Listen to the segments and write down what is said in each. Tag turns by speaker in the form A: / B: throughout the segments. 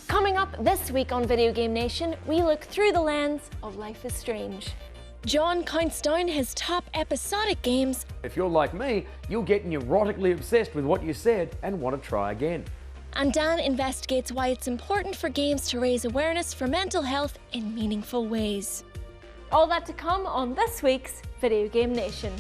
A: Coming up this week on Video Game Nation, we look through the lens of Life is Strange. John counts down his top episodic games.
B: If you're like me, you'll get neurotically obsessed with what you said and want to try again.
A: And Dan investigates why it's important for games to raise awareness for mental health in meaningful ways. All that to come on this week's Video Game Nation.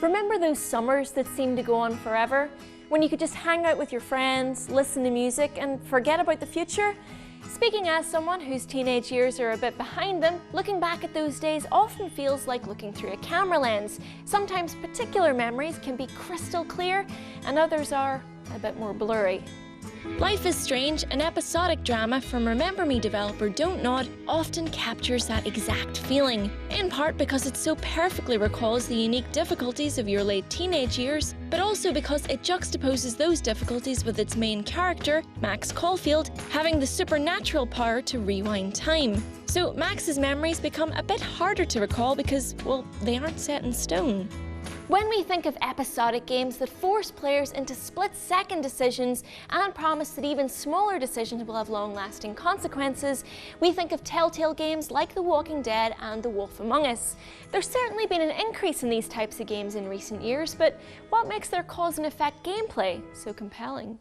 A: Remember those summers that seemed to go on forever? When you could just hang out with your friends, listen to music, and forget about the future? Speaking as someone whose teenage years are a bit behind them, looking back at those days often feels like looking through a camera lens. Sometimes particular memories can be crystal clear, and others are a bit more blurry. Life is Strange, an episodic drama from Remember Me developer Don't Nod, often captures that exact feeling, in part because it so perfectly recalls the unique difficulties of your late teenage years, but also because it juxtaposes those difficulties with its main character, Max Caulfield, having the supernatural power to rewind time. So Max's memories become a bit harder to recall because, well, they aren't set in stone. When we think of episodic games that force players into split-second decisions and promise that even smaller decisions will have long-lasting consequences, we think of telltale games like The Walking Dead and The Wolf Among Us. There's certainly been an increase in these types of games in recent years, but what makes their cause and effect gameplay so compelling?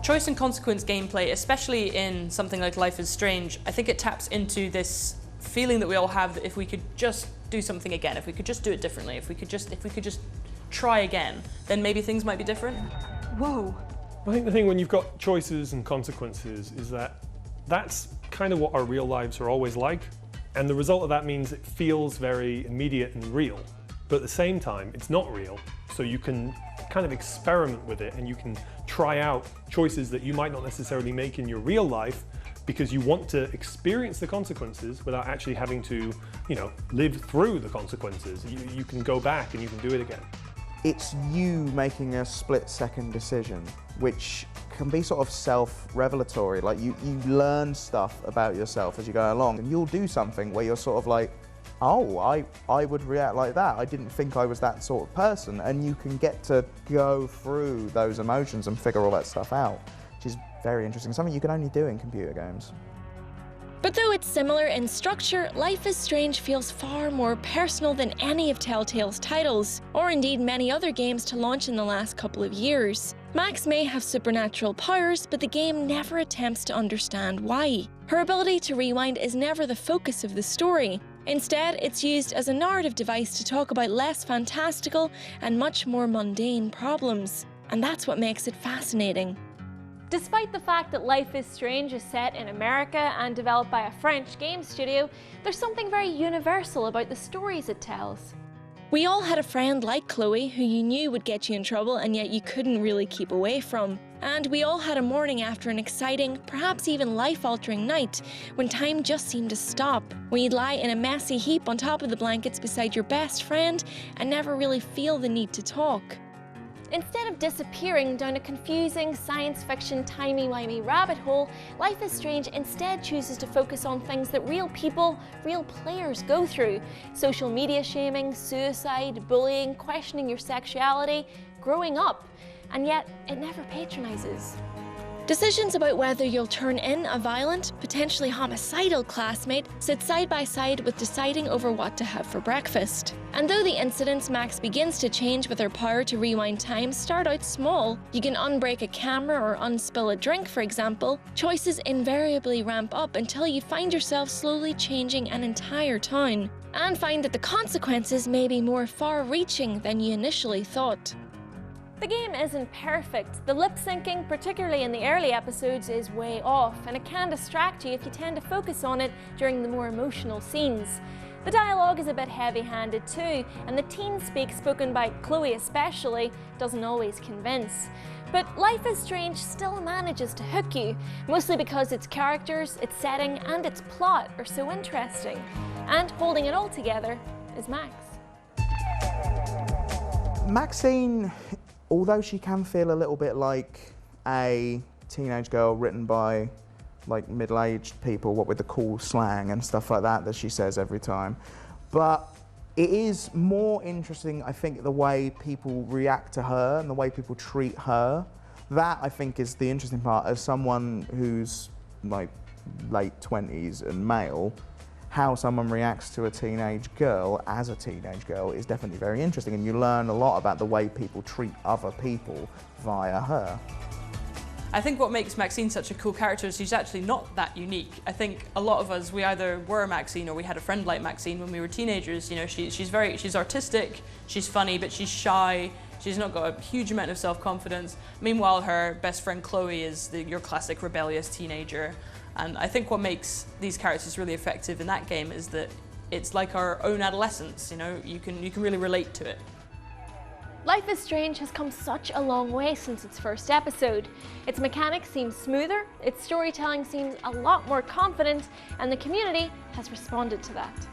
C: Choice and consequence gameplay, especially in something like Life is Strange, I think it taps into this feeling that we all have that if we could just do something again, if we could just do it differently, if we could just try again, then maybe things might be different.
D: Whoa.
E: I think the thing when you've got choices and consequences is that that's kind of what our real lives are always like, and the result of that means it feels very immediate and real, but at the same time it's not real, so you can kind of experiment with it and you can try out choices that you might not necessarily make in your real life because you want to experience the consequences without actually having to, live through the consequences. You can go back and you can do it again.
F: It's you making a split-second decision, which can be sort of self-revelatory. Like you learn stuff about yourself as you go along, and you'll do something where you're sort of like, oh, I would react like that. I didn't think I was that sort of person. And you can get to go through those emotions and figure all that stuff out, which is very interesting, something you can only do in computer games.
A: But though it's similar in structure, Life is Strange feels far more personal than any of Telltale's titles, or indeed many other games to launch in the last couple of years. Max may have supernatural powers, but the game never attempts to understand why. Her ability to rewind is never the focus of the story. Instead, it's used as a narrative device to talk about less fantastical and much more mundane problems. And that's what makes it fascinating. Despite the fact that Life is Strange is set in America and developed by a French game studio, there's something very universal about the stories it tells. We all had a friend like Chloe who you knew would get you in trouble and yet you couldn't really keep away from. And we all had a morning after an exciting, perhaps even life-altering night when time just seemed to stop, when you'd lie in a messy heap on top of the blankets beside your best friend and never really feel the need to talk. Instead of disappearing down a confusing science fiction timey-wimey rabbit hole, Life is Strange instead chooses to focus on things that real people, real players go through. Social media shaming, suicide, bullying, questioning your sexuality, growing up. And yet, it never patronizes. Decisions about whether you'll turn in a violent, potentially homicidal classmate sit side by side with deciding over what to have for breakfast. And though the incidents Max begins to change with her power to rewind time start out small, you can unbreak a camera or unspill a drink, for example, choices invariably ramp up until you find yourself slowly changing an entire town, and find that the consequences may be more far-reaching than you initially thought. The game isn't perfect. The lip-syncing, particularly in the early episodes, is way off, and it can distract you if you tend to focus on it during the more emotional scenes. The dialogue is a bit heavy-handed too, and the teen speak spoken by Chloe especially doesn't always convince. But Life is Strange still manages to hook you, mostly because its characters, its setting, and its plot are so interesting. And holding it all together is Max.
F: Maxine although she can feel a little bit like a teenage girl written by like middle-aged people, what with the cool slang and stuff like that she says every time. But it is more interesting, I think, the way people react to her and the way people treat her. That, I think, is the interesting part. As someone who's like late 20s and male, how someone reacts to a teenage girl as a teenage girl is definitely very interesting, and you learn a lot about the way people treat other people via her.
C: I think what makes Maxine such a cool character is she's actually not that unique. I think a lot of us, we either were Maxine or we had a friend like Maxine when we were teenagers. You know, she's artistic, she's funny, but she's shy. She's not got a huge amount of self-confidence. Meanwhile, her best friend Chloe is your classic rebellious teenager. And I think what makes these characters really effective in that game is that it's like our own adolescence. You know, you can really relate to it.
A: Life is Strange has come such a long way since its first episode. Its mechanics seem smoother, its storytelling seems a lot more confident, and the community has responded to that.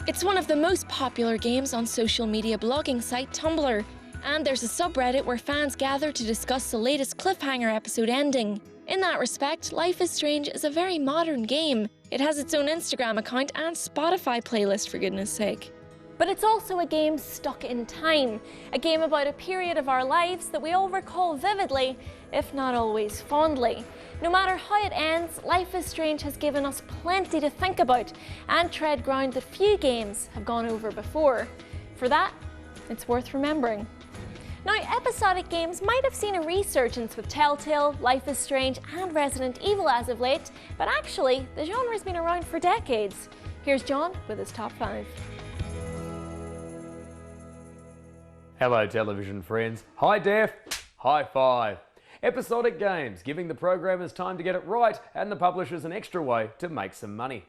A: It's one of the most popular games on social media blogging site Tumblr, and there's a subreddit where fans gather to discuss the latest cliffhanger episode ending. In that respect, Life is Strange is a very modern game. It has its own Instagram account and Spotify playlist, for goodness sake. But it's also a game stuck in time, a game about a period of our lives that we all recall vividly, if not always fondly. No matter how it ends, Life is Strange has given us plenty to think about and tread ground that few games have gone over before. For that, it's worth remembering. Now, episodic games might have seen a resurgence with Telltale, Life is Strange and Resident Evil as of late, but actually, the genre's been around for decades. Here's John with his top 5.
B: Hello television friends, high def, high five. Episodic games, giving the programmers time to get it right and the publishers an extra way to make some money.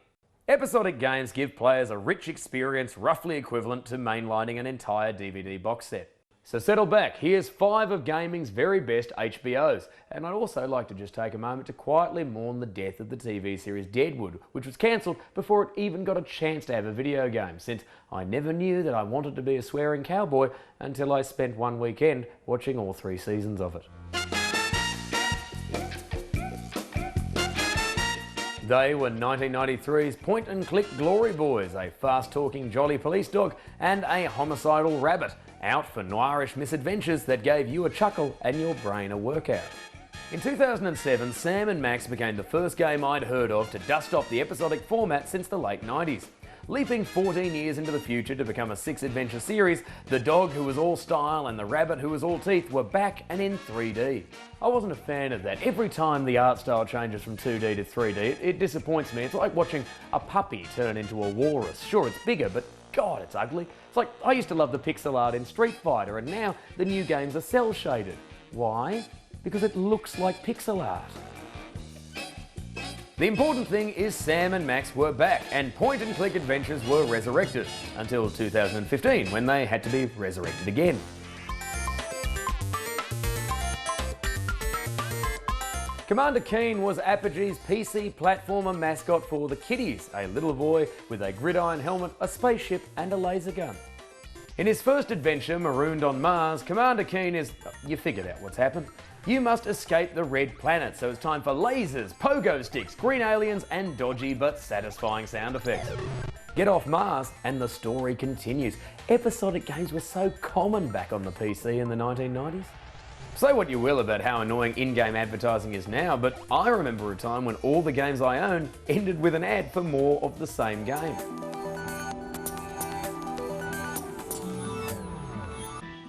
B: Episodic games give players a rich experience roughly equivalent to mainlining an entire DVD box set. So settle back, here's 5 of gaming's very best HBOs, and I'd also like to just take a moment to quietly mourn the death of the TV series Deadwood, which was cancelled before it even got a chance to have a video game, since I never knew that I wanted to be a swearing cowboy until I spent one weekend watching all 3 seasons of it. They were 1993's point-and-click Glory Boys, a fast-talking jolly police dog and a homicidal rabbit, out for noirish misadventures that gave you a chuckle and your brain a workout. In 2007, Sam and Max became the first game I'd heard of to dust off the episodic format since the late 90s. Leaping 14 years into the future to become a 6-adventure series, the dog who was all style and the rabbit who was all teeth were back and in 3D. I wasn't a fan of that. Every time the art style changes from 2D to 3D, it disappoints me. It's like watching a puppy turn into a walrus. Sure, it's bigger, but God, it's ugly. It's like I used to love the pixel art in Street Fighter, and now the new games are cel shaded. Why? Because it looks like pixel art. The important thing is Sam and Max were back, and point-and-click adventures were resurrected, until 2015, when they had to be resurrected again. Commander Keen was Apogee's PC platformer mascot for the kiddies, a little boy with a gridiron helmet, a spaceship and a laser gun. In his first adventure, marooned on Mars, Commander Keen is... you figured out what's happened. You must escape the red planet, so it's time for lasers, pogo sticks, green aliens and dodgy but satisfying sound effects. Get off Mars and the story continues. Episodic games were so common back on the PC in the 1990s. Say what you will about how annoying in-game advertising is now, but I remember a time when all the games I owned ended with an ad for more of the same game.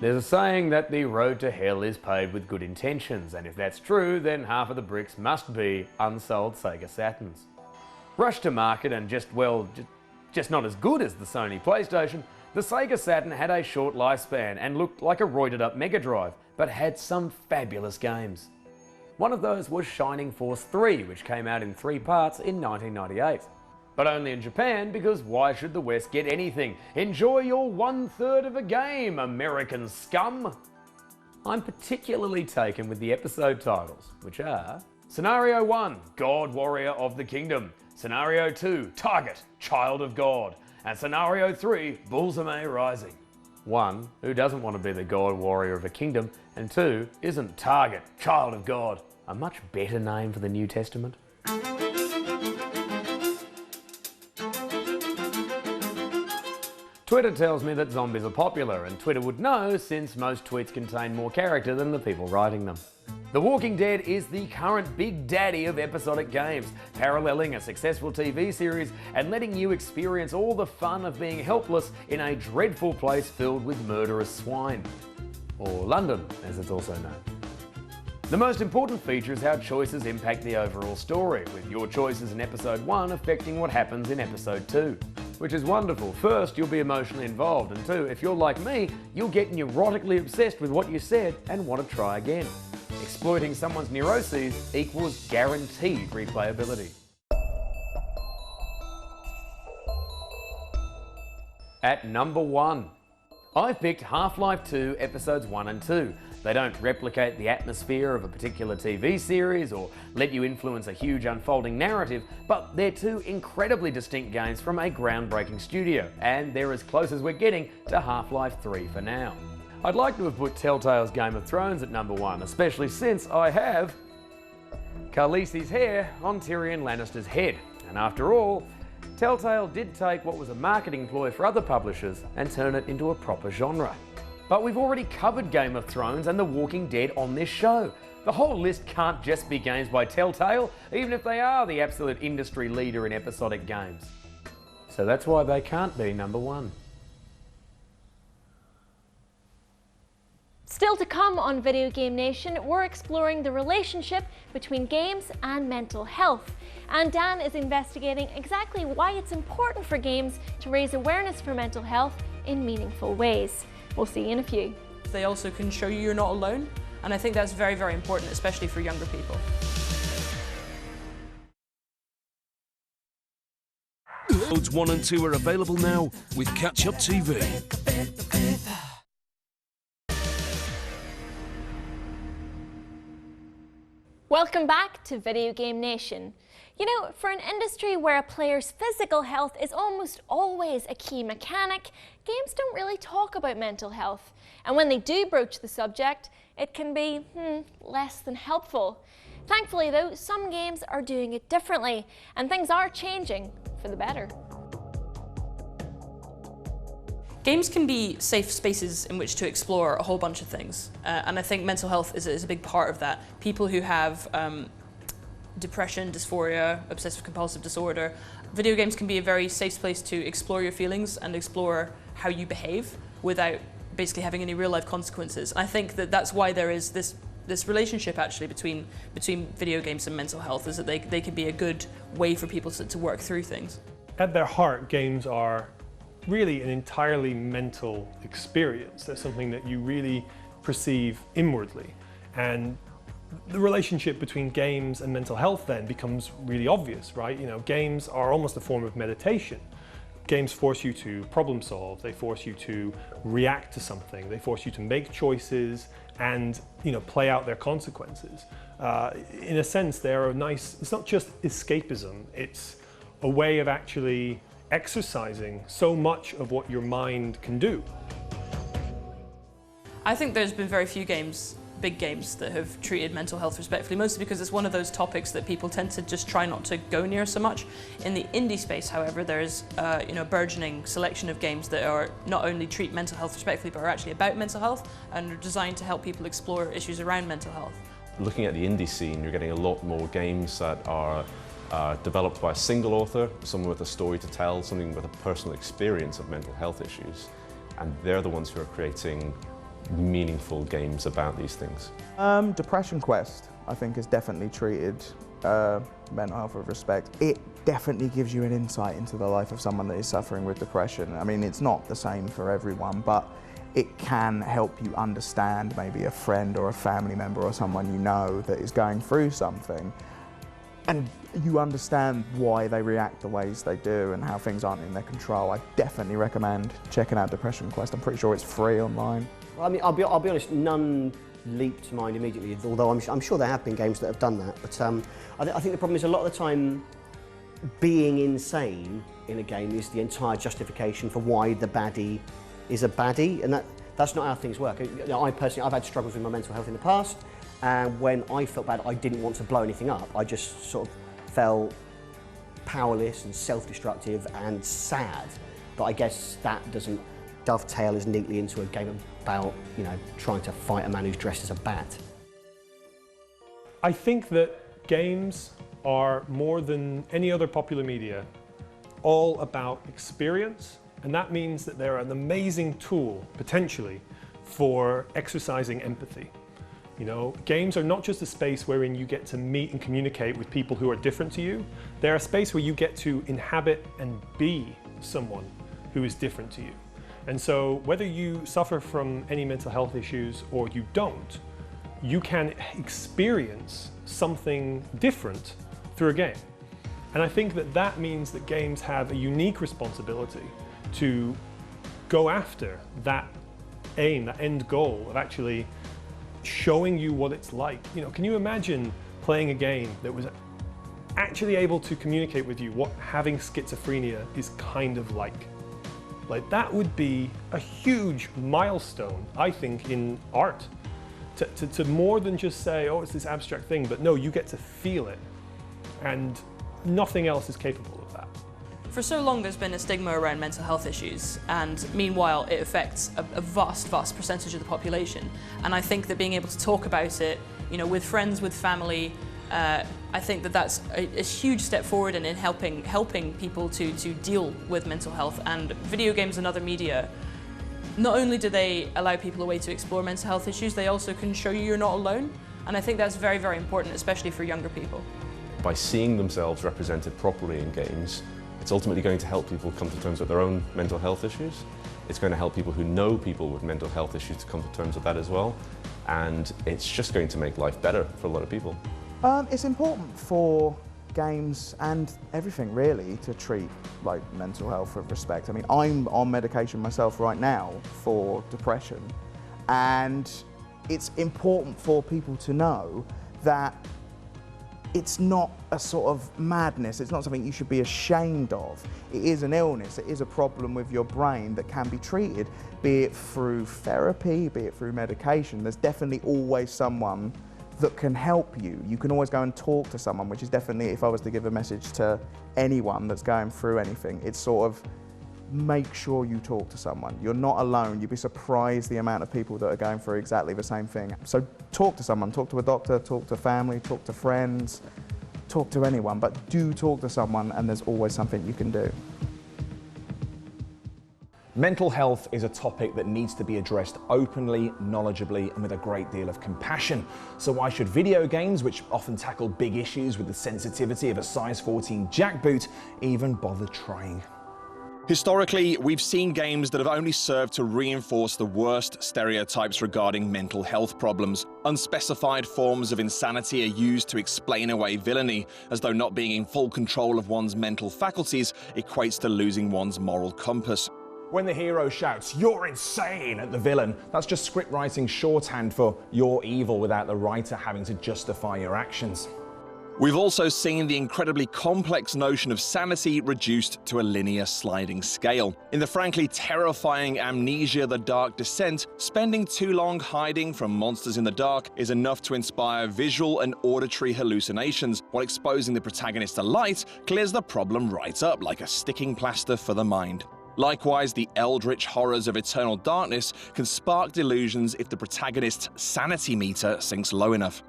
B: There's a saying that the road to hell is paved with good intentions, and if that's true, then half of the bricks must be unsold Sega Saturns. Rushed to market and just not as good as the Sony PlayStation, the Sega Saturn had a short lifespan and looked like a roided up Mega Drive, but had some fabulous games. One of those was Shining Force 3, which came out in 3 parts in 1998. But only in Japan, because why should the West get anything? Enjoy your 1/3 of a game, American scum! I'm particularly taken with the episode titles, which are Scenario 1, God Warrior of the Kingdom, Scenario 2, Target, Child of God, and Scenario 3, Bullseye Rising. 1. Who doesn't want to be the god warrior of a kingdom? And 2. Isn't Target, child of God, a much better name for the New Testament? Twitter tells me that zombies are popular, and Twitter would know since most tweets contain more character than the people writing them. The Walking Dead is the current big daddy of episodic games, paralleling a successful TV series and letting you experience all the fun of being helpless in a dreadful place filled with murderous swine. Or London, as it's also known. The most important feature is how choices impact the overall story, with your choices in episode 1 affecting what happens in episode 2. Which is wonderful. First, you'll be emotionally involved, and 2, if you're like me, you'll get neurotically obsessed with what you said and want to try again. Exploiting someone's neuroses equals guaranteed replayability. At number 1. I've picked Half-Life 2 Episodes 1 and 2. They don't replicate the atmosphere of a particular TV series or let you influence a huge unfolding narrative, but they're 2 incredibly distinct games from a groundbreaking studio, and they're as close as we're getting to Half-Life 3 for now. I'd like to have put Telltale's Game of Thrones at number 1, especially since I have Khaleesi's hair on Tyrion Lannister's head, and after all, Telltale did take what was a marketing ploy for other publishers and turn it into a proper genre. But we've already covered Game of Thrones and The Walking Dead on this show. The whole list can't just be games by Telltale, even if they are the absolute industry leader in episodic games. So that's why they can't be number 1.
A: Still to come on Video Game Nation, we're exploring the relationship between games and mental health. And Dan is investigating exactly why it's important for games to raise awareness for mental health in meaningful ways. We'll see you in a few.
C: They also can show you you're not alone, and I think that's very, very important, especially for younger people.
D: Episodes 1 and 2 are available now with Catch Up TV.
A: Welcome back to Video Game Nation. You know, for an industry where a player's physical health is almost always a key mechanic, games don't really talk about mental health. And when they do broach the subject, it can be, less than helpful. Thankfully though, some games are doing it differently, and things are changing for the better.
C: Games can be safe spaces in which to explore a whole bunch of things, and I think mental health is a big part of that. People who have depression, dysphoria, obsessive compulsive disorder, video games can be a very safe place to explore your feelings and explore how you behave without basically having any real life consequences. I think that that's why there is this relationship actually between video games and mental health, is that they can be a good way for people to work through things.
E: At their heart, games are really an entirely mental experience. They're something that you really perceive inwardly. And the relationship between games and mental health then becomes really obvious, right? You know, games are almost a form of meditation. Games force you to problem solve, they force you to react to something, they force you to make choices and, you know, play out their consequences. In a sense, they're a nice, it's not just escapism, it's a way of actually exercising so much of what your mind can do.
C: I think there's been very few games, big games, that have treated mental health respectfully, mostly because it's one of those topics that people tend to just try not to go near so much. In the indie space, however, there's a burgeoning selection of games that are not only treat mental health respectfully, but are actually about mental health and are designed to help people explore issues around mental health.
G: Looking at the indie scene, you're getting a lot more games that are developed by a single author, someone with a story to tell, something with a personal experience of mental health issues, and they're the ones who are creating meaningful games about these things.
F: Depression Quest, I think, has definitely treated mental health with respect. It definitely gives you an insight into the life of someone that is suffering with depression. I mean, it's not the same for everyone, but it can help you understand maybe a friend or a family member or someone you know that is going through something. And you understand why they react the ways they do and how things aren't in their control. I definitely recommend checking out Depression Quest. I'm pretty sure it's free online.
H: Well, I mean, I'll be honest, none leap to mind immediately, although I'm sure there have been games that have done that. But I think the problem is a lot of the time being insane in a game is the entire justification for why the baddie is a baddie, and that's not how things work. You know, I personally, I've had struggles with my mental health in the past, and when I felt bad, I didn't want to blow anything up. I just sort of felt powerless and self-destructive and sad. But I guess that doesn't dovetail as neatly into a game about, you know, trying to fight a man who's dressed as a bat.
E: I think that games are, more than any other popular media, all about experience, and that means that they're an amazing tool, potentially, for exercising empathy. You know, games are not just a space wherein you get to meet and communicate with people who are different to you. They're a space where you get to inhabit and be someone who is different to you. And so whether you suffer from any mental health issues or you don't, you can experience something different through a game. And I think that that means that games have a unique responsibility to go after that aim, that end goal of actually showing you what it's like. You know, can you imagine playing a game that was actually able to communicate with you what having schizophrenia is kind of like? Like, that would be a huge milestone, I think, in art. To more than just say, oh, it's this abstract thing, but no, you get to feel it. And nothing else is capable of that.
C: For so long there's been a stigma around mental health issues, and meanwhile it affects a vast percentage of the population. And I think that being able to talk about it, you know, with friends, with family, I think that that's a huge step forward in helping people to deal with mental health. And video games and other media, not only do they allow people a way to explore mental health issues, they also can show you you're not alone. And I think that's very, very important, especially for younger people.
G: By seeing themselves represented properly in games, it's ultimately going to help people come to terms with their own mental health issues. It's going to help people who know people with mental health issues to come to terms with that as well. And it's just going to make life better for a lot of people.
F: It's important for games and everything really to treat like mental health with respect. I mean, I'm on medication myself right now for depression, and it's important for people to know that it's not a sort of madness, it's not something you should be ashamed of. It is an illness, it is a problem with your brain that can be treated, be it through therapy, be it through medication. There's definitely always someone that can help you. You can always go and talk to someone, which is definitely, if I was to give a message to anyone that's going through anything, it's sort of make sure you talk to someone. You're not alone. You'd be surprised the amount of people that are going through exactly the same thing. So talk to someone, talk to a doctor, talk to family, talk to friends, talk to anyone, but do talk to someone, and there's always something you can do.
I: Mental health is a topic that needs to be addressed openly, knowledgeably, and with a great deal of compassion. So why should video games, which often tackle big issues with the sensitivity of a size 14 jackboot, even bother trying?
J: Historically, we've seen games that have only served to reinforce the worst stereotypes regarding mental health problems. Unspecified forms of insanity are used to explain away villainy, as though not being in full control of one's mental faculties equates to losing one's moral compass.
I: When the hero shouts, "You're insane," at the villain, that's just script writing shorthand for "you're evil," without the writer having to justify your actions.
J: We've also seen the incredibly complex notion of sanity reduced to a linear sliding scale. In the frankly terrifying Amnesia: The Dark Descent, spending too long hiding from monsters in the dark is enough to inspire visual and auditory hallucinations, while exposing the protagonist to light clears the problem right up like a sticking plaster for the mind. Likewise, the eldritch horrors of Eternal Darkness can spark delusions if the protagonist's sanity meter sinks low enough.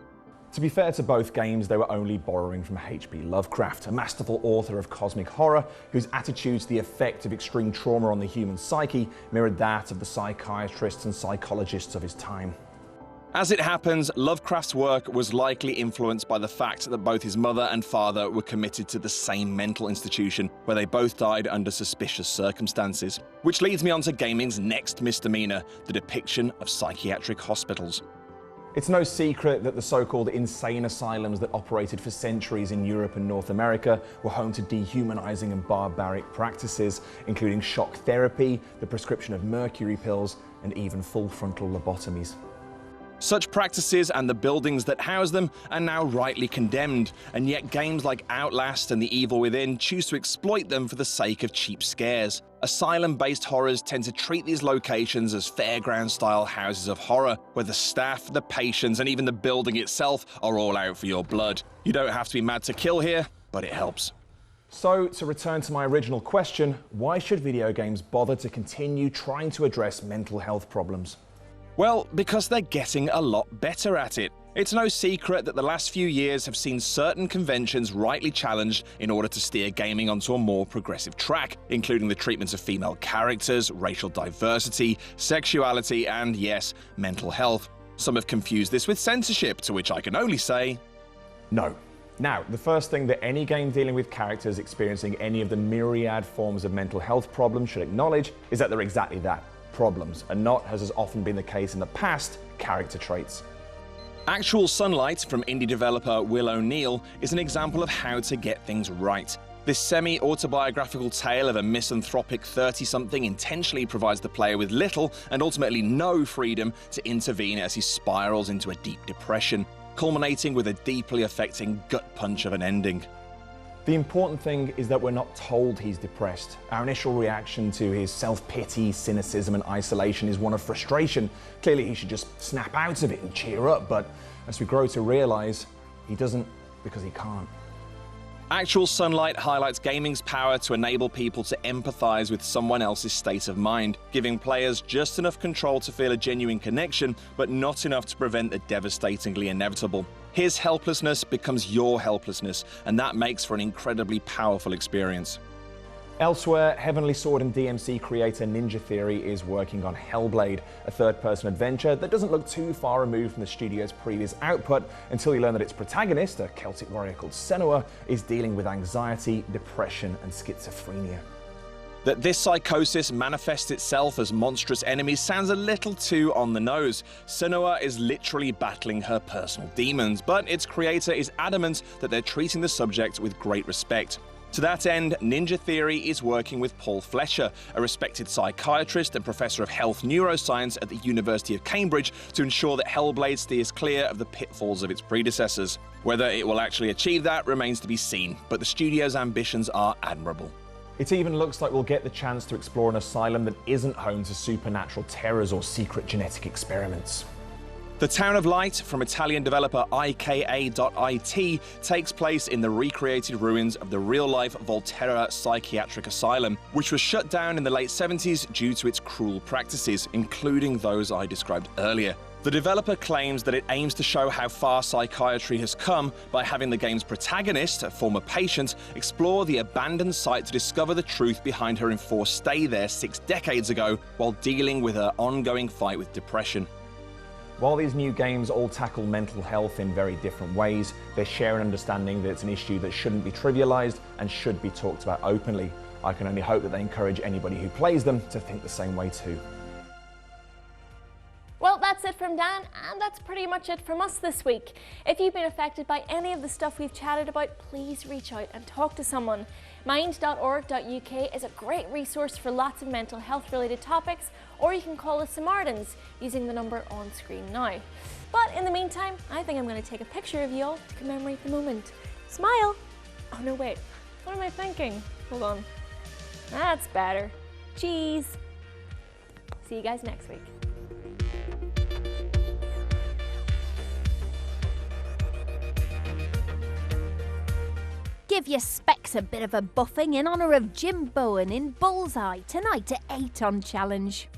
I: To be fair to both games, they were only borrowing from H.P. Lovecraft, a masterful author of cosmic horror whose attitude to the effect of extreme trauma on the human psyche mirrored that of the psychiatrists and psychologists of his time.
J: As it happens, Lovecraft's work was likely influenced by the fact that both his mother and father were committed to the same mental institution, where they both died under suspicious circumstances. Which leads me on to gaming's next misdemeanor, the depiction of psychiatric hospitals.
I: It's no secret that the so-called insane asylums that operated for centuries in Europe and North America were home to dehumanizing and barbaric practices, including shock therapy, the prescription of mercury pills, and even full frontal lobotomies.
J: Such practices and the buildings that house them are now rightly condemned, and yet games like Outlast and The Evil Within choose to exploit them for the sake of cheap scares. Asylum-based horrors tend to treat these locations as fairground-style houses of horror, where the staff, the patients, and even the building itself are all out for your blood. You don't have to be mad to kill here, but it helps.
I: So, to return to my original question, why should video games bother to continue trying to address mental health problems?
J: Well, because they're getting a lot better at it. It's no secret that the last few years have seen certain conventions rightly challenged in order to steer gaming onto a more progressive track, including the treatment of female characters, racial diversity, sexuality, and yes, mental health. Some have confused this with censorship, to which I can only say,
I: no. Now, the first thing that any game dealing with characters experiencing any of the myriad forms of mental health problems should acknowledge is that they're exactly that. Problems, and not, as has often been the case in the past, character traits.
J: Actual Sunlight from indie developer Will O'Neill is an example of how to get things right. This semi-autobiographical tale of a misanthropic 30-something intentionally provides the player with little and ultimately no freedom to intervene as he spirals into a deep depression, culminating with a deeply affecting gut punch of an ending.
I: The important thing is that we're not told he's depressed. Our initial reaction to his self-pity, cynicism and isolation is one of frustration. Clearly he should just snap out of it and cheer up, but as we grow to realise, he doesn't because he can't.
J: Actual Sunlight highlights gaming's power to enable people to empathise with someone else's state of mind, giving players just enough control to feel a genuine connection, but not enough to prevent the devastatingly inevitable. His helplessness becomes your helplessness, and that makes for an incredibly powerful experience.
I: Elsewhere, Heavenly Sword and DMC creator Ninja Theory is working on Hellblade, a third-person adventure that doesn't look too far removed from the studio's previous output until you learn that its protagonist, a Celtic warrior called Senua, is dealing with anxiety, depression and schizophrenia.
J: That this psychosis manifests itself as monstrous enemies sounds a little too on the nose. Senua is literally battling her personal demons, but its creator is adamant that they're treating the subject with great respect. To that end, Ninja Theory is working with Paul Fletcher, a respected psychiatrist and professor of health neuroscience at the University of Cambridge, to ensure that Hellblade steers clear of the pitfalls of its predecessors. Whether it will actually achieve that remains to be seen, but the studio's ambitions are admirable.
I: It even looks like we'll get the chance to explore an asylum that isn't home to supernatural terrors or secret genetic experiments.
J: The Town of Light from Italian developer IKA.IT takes place in the recreated ruins of the real-life Volterra Psychiatric Asylum, which was shut down in the late 70s due to its cruel practices, including those I described earlier. The developer claims that it aims to show how far psychiatry has come by having the game's protagonist, a former patient, explore the abandoned site to discover the truth behind her enforced stay there 6 decades ago while dealing with her ongoing fight with depression.
I: While these new games all tackle mental health in very different ways, they share an understanding that it's an issue that shouldn't be trivialized and should be talked about openly. I can only hope that they encourage anybody who plays them to think the same way too.
A: Well, that's it from Dan, and that's pretty much it from us this week. If you've been affected by any of the stuff we've chatted about, please reach out and talk to someone. Mind.org.uk is a great resource for lots of mental health related topics, or you can call the Samaritans using the number on screen now. But in the meantime, I think I'm going to take a picture of you all to commemorate the moment. Smile! Oh no, wait, what am I thinking? Hold on. That's better. Cheese! See you guys next week.
K: Give your specs a bit of a buffing in honour of Jim Bowen in Bullseye tonight at 8 on Challenge.